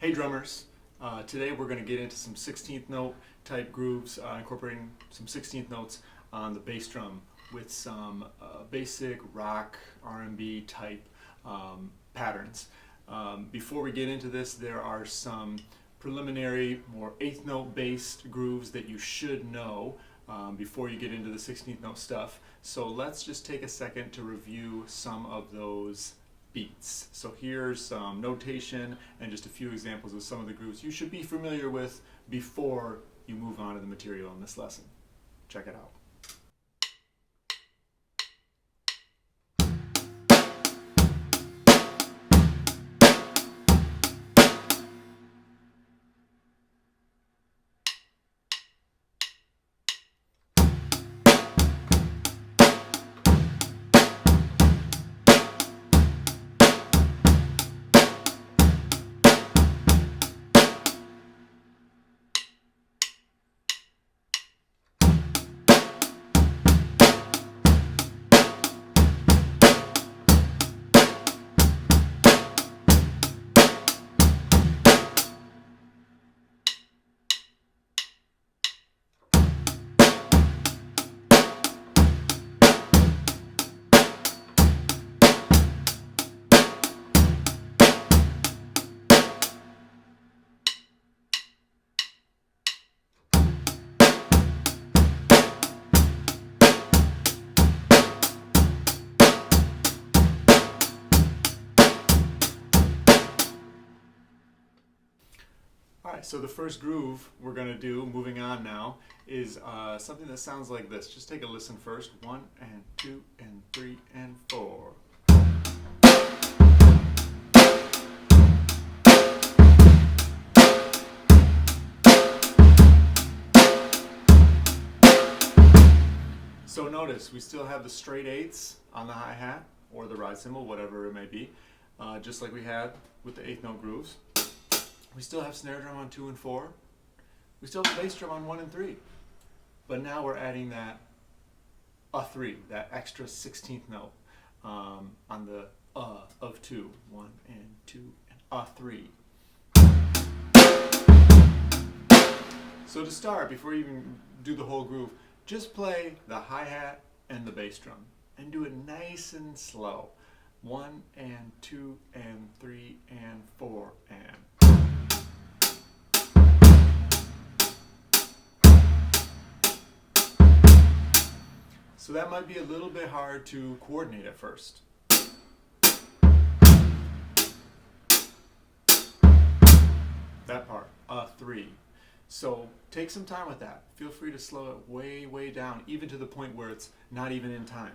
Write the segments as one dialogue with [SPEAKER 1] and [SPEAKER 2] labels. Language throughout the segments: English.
[SPEAKER 1] Hey drummers, today we're going to get into some 16th note type grooves, incorporating some 16th notes on the bass drum with some basic rock R&B type patterns. Before we get into this, there are some preliminary, more 8th note based grooves that you should know before you get into the 16th note stuff. So let's just take a second to review some of those beats. So here's some notation and just a few examples of some of the grooves you should be familiar with before you move on to the material in this lesson. Check it out. Alright, so the first groove we're going to do, moving on now, is something that sounds like this. Just take a listen first. 1 and 2 and 3 and 4. So notice, we still have the straight 8ths on the hi-hat, or the ride cymbal, whatever it may be, just like we had with the 8th note grooves. We still have snare drum on 2 and 4. We still have bass drum on 1 and 3. But now we're adding that A3, that extra 16th note on the of 2. 1 and 2 and A3. So to start, before you even do the whole groove, just play the hi-hat and the bass drum and do it nice and slow. 1 and 2 and 3 and 4 and. So that might be a little bit hard to coordinate at first. That part, 3. So take some time with that. Feel free to slow it way, way down, even to the point where it's not even in time.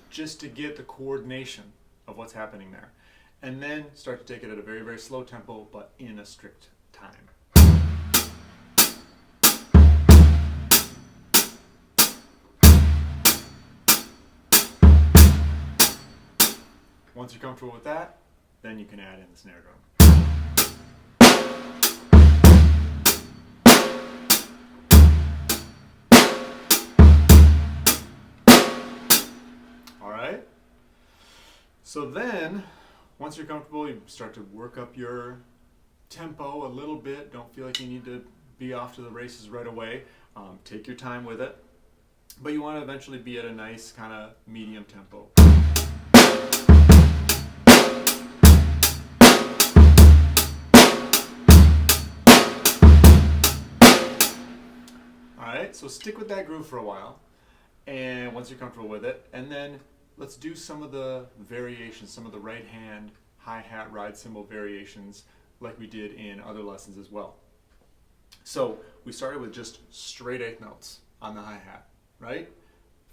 [SPEAKER 1] Just to get the coordination of what's happening there. And then start to take it at a very, very slow tempo, but in a strict time. Once you're comfortable with that, then you can add in the snare drum. Alright? So then, once you're comfortable, you start to work up your tempo a little bit. Don't feel like you need to be off to the races right away. Take your time with it. But you want to eventually be at a nice kind of medium tempo. Alright, so stick with that groove for a while, and once you're comfortable with it, and then let's do some of the variations, some of the right hand hi-hat ride cymbal variations like we did in other lessons as well. So we started with just straight 8th notes on the hi-hat, right?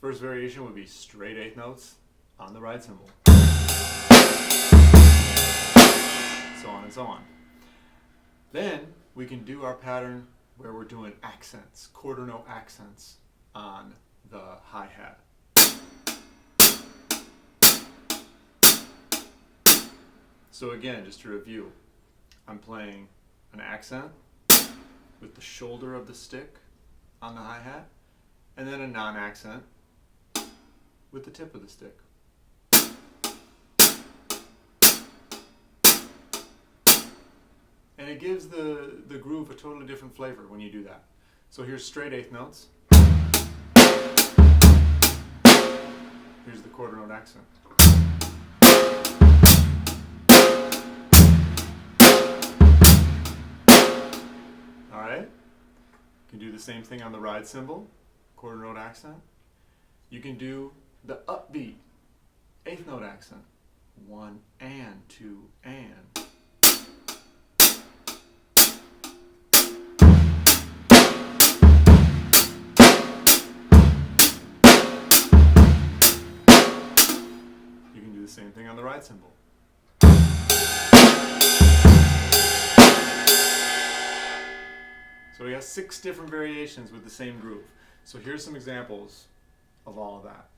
[SPEAKER 1] First variation would be straight 8th notes on the ride cymbal. So on and so on. Then we can do our pattern where we're doing accents, quarter note accents on the hi-hat. So again, just to review, I'm playing an accent with the shoulder of the stick on the hi-hat, and then a non-accent with the tip of the stick. And it gives the groove a totally different flavor when you do that. So here's straight eighth notes. Here's the quarter note accent. Alright? You can do the same thing on the ride cymbal, quarter note accent. You can do the upbeat eighth note accent. 1 and 2 and. You can do the same thing on the ride cymbal. So we got 6 different variations with the same groove. So here's some examples of all of that.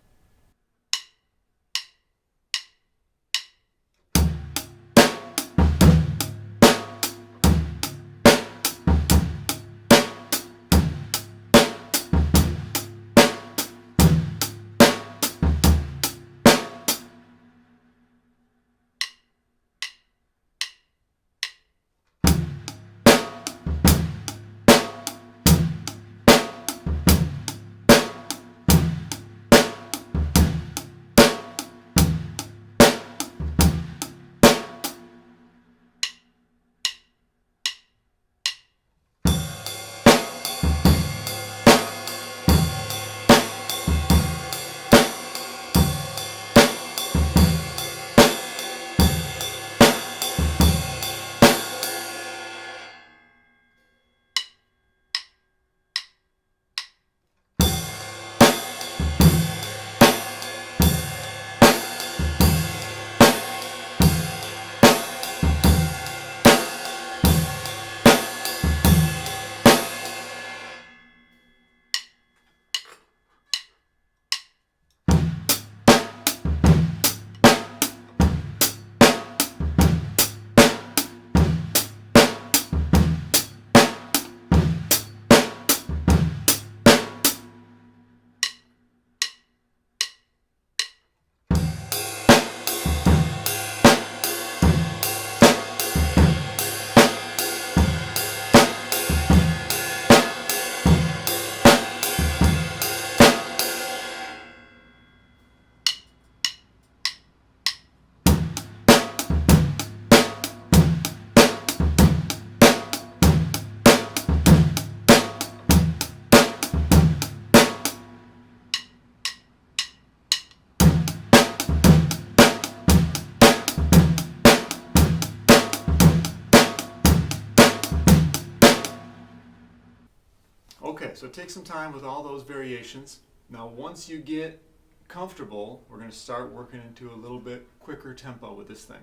[SPEAKER 1] Okay, so take some time with all those variations. Now once you get comfortable, we're going to start working into a little bit quicker tempo with this thing.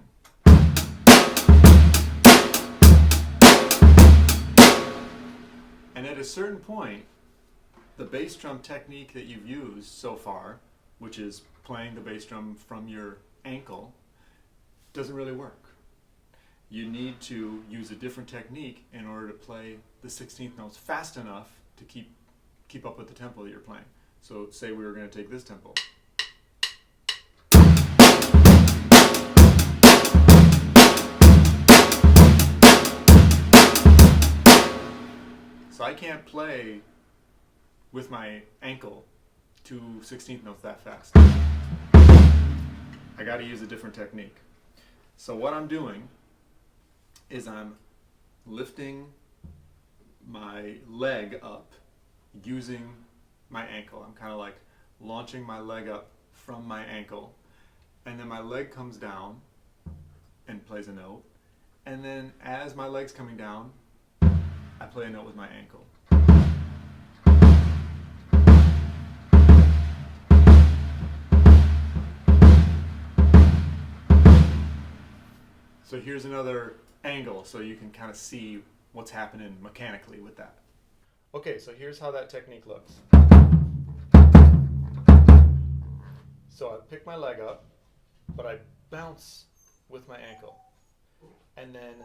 [SPEAKER 1] And at a certain point, the bass drum technique that you've used so far, which is playing the bass drum from your ankle, doesn't really work. You need to use a different technique in order to play the 16th notes fast enough to keep up with the tempo that you're playing. So say we were going to take this tempo. So I can't play with my ankle 2 16th notes that fast. I got to use a different technique. So what I'm doing is I'm lifting my leg up using my ankle. I'm kind of like launching my leg up from my ankle, and then my leg comes down and plays a note, and then as my leg's coming down, I play a note with my ankle. So here's another angle so you can kind of see what's happening mechanically with that. Okay, so here's how that technique looks. So I pick my leg up, but I bounce with my ankle. And then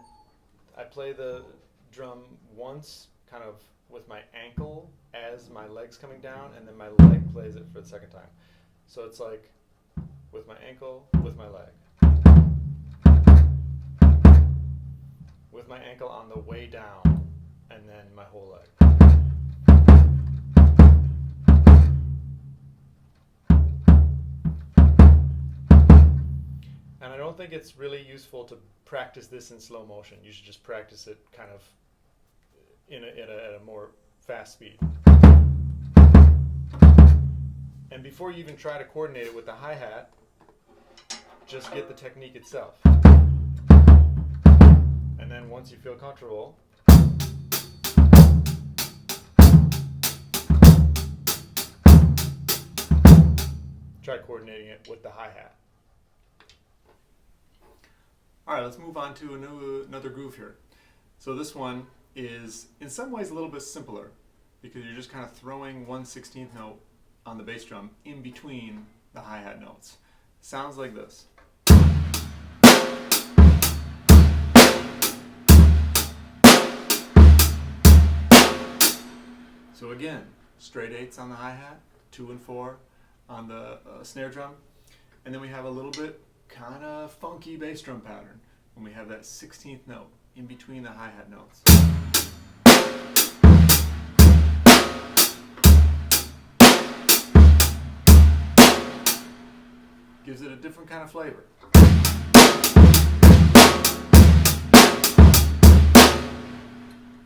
[SPEAKER 1] I play the drum once kind of with my ankle as as my leg's coming down, and then my leg plays it for the second time. So it's like with my ankle, with my leg. With my ankle on the way down, and then my whole leg. And I don't think it's really useful to practice this in slow motion. You should just practice it kind of at a more fast speed. And before you even try to coordinate it with the hi-hat, just get the technique itself. And then once you feel comfortable, try coordinating it with the hi-hat. All right, let's move on to another groove here. So this one is in some ways a little bit simpler because you're just kind of throwing 1/16th note on the bass drum in between the hi-hat notes. Sounds like this. So again, straight 8s on the hi-hat, 2 and 4 on the snare drum, and then we have a little bit kind of funky bass drum pattern when we have that 16th note in between the hi-hat notes. Gives it a different kind of flavor.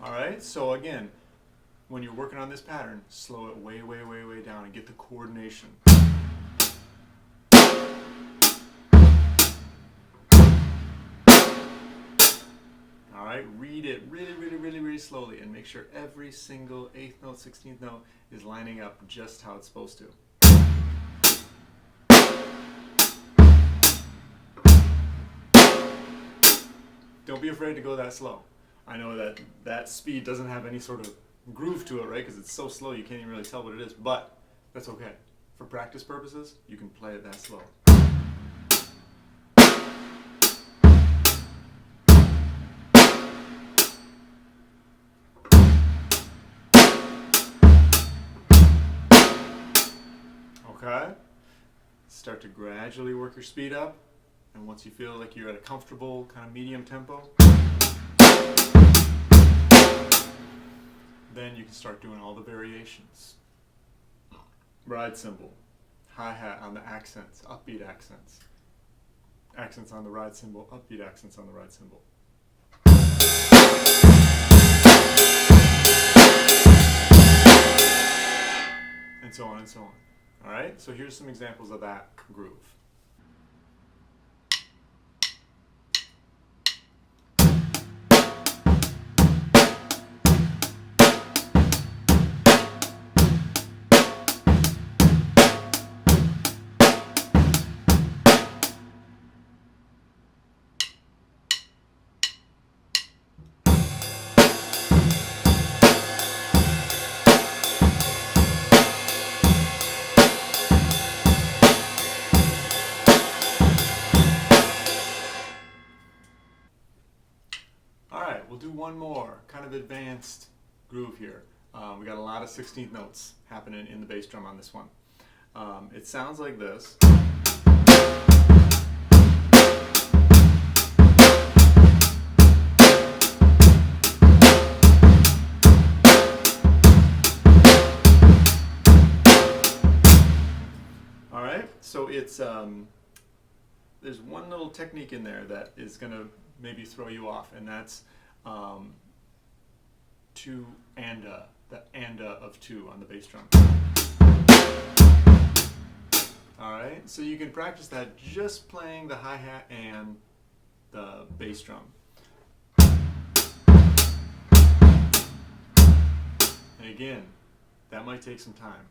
[SPEAKER 1] All right, so again, when you're working on this pattern, slow it way, way, way, way down and get the coordination. All right, read it really, really, really, really slowly and make sure every single 8th note, 16th note is lining up just how it's supposed to. Don't be afraid to go that slow. I know that speed doesn't have any sort of groove to it, right? Because it's so slow you can't even really tell what it is, but that's okay. For practice purposes, you can play it that slow. Okay? Start to gradually work your speed up, and once you feel like you're at a comfortable kind of medium tempo, then you can start doing all the variations. Ride cymbal, hi-hat on the accents, upbeat accents. Accents on the ride cymbal, upbeat accents on the ride cymbal. And so on and so on. All right, so here's some examples of that groove. We'll do one more kind of advanced groove here. We got a lot of 16th notes happening in the bass drum on this one. It sounds like this. All right, so it's there's one little technique in there that is going to maybe throw you off, and that's 2 anda, the anda of 2 on the bass drum. Alright, so you can practice that just playing the hi-hat and the bass drum. And again, that might take some time.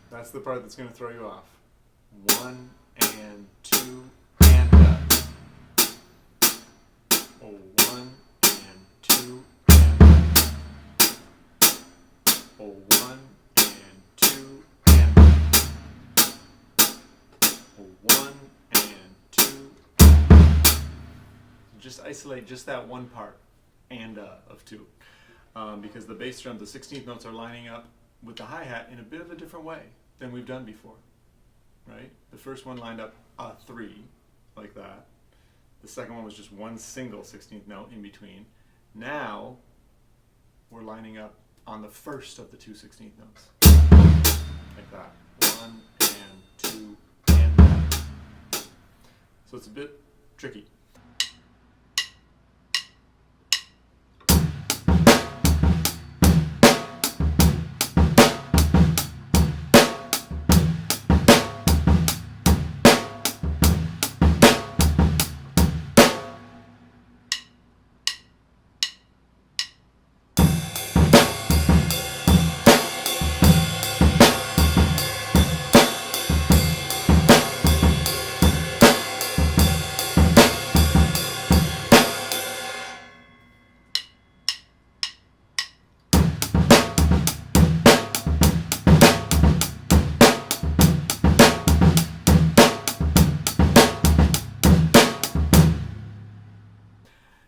[SPEAKER 1] That's the part that's going to throw you off. 1 and 2 and oh, 1 and 2 and oh, 1 and 1 and 2. Just isolate just that one part and of 2, because the bass drum, the 16th notes are lining up with the hi-hat in a bit of a different way than we've done before, right? The first one lined up a 3 like that. The second one was just one single 16th note in between. Now we're lining up on the first of the 2 16th notes, like that. 1 and 2 and that. So it's a bit tricky.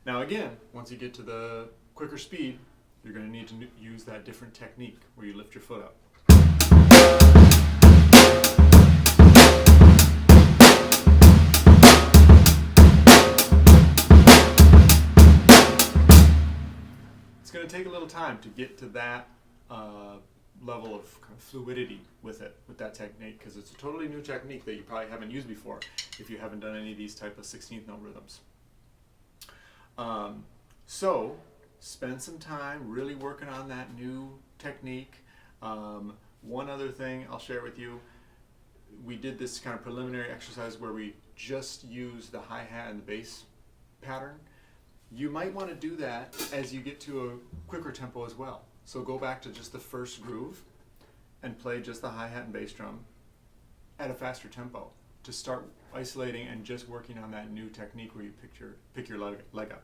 [SPEAKER 1] Now again, once you get to the quicker speed, you're going to need to use that different technique where you lift your foot up. It's going to take a little time to get to that level of kind of fluidity with it, with that technique, because it's a totally new technique that you probably haven't used before if you haven't done any of these type of 16th note rhythms. So spend some time really working on that new technique. One other thing I'll share with you, we did this kind of preliminary exercise where we just use the hi-hat and the bass pattern. You might want to do that as you get to a quicker tempo as well. So go back to just the first groove and play just the hi-hat and bass drum at a faster tempo to start isolating and just working on that new technique where you pick your leg up.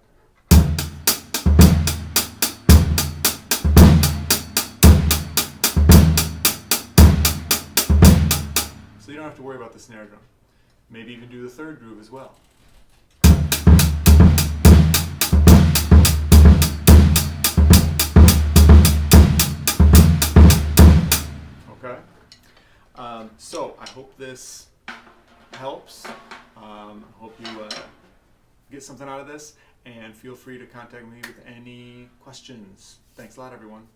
[SPEAKER 1] So you don't have to worry about the snare drum. Maybe even do the third groove as well. Okay? So I hope this helps. Hope you get something out of this, and feel free to contact me with any questions. Thanks a lot, everyone.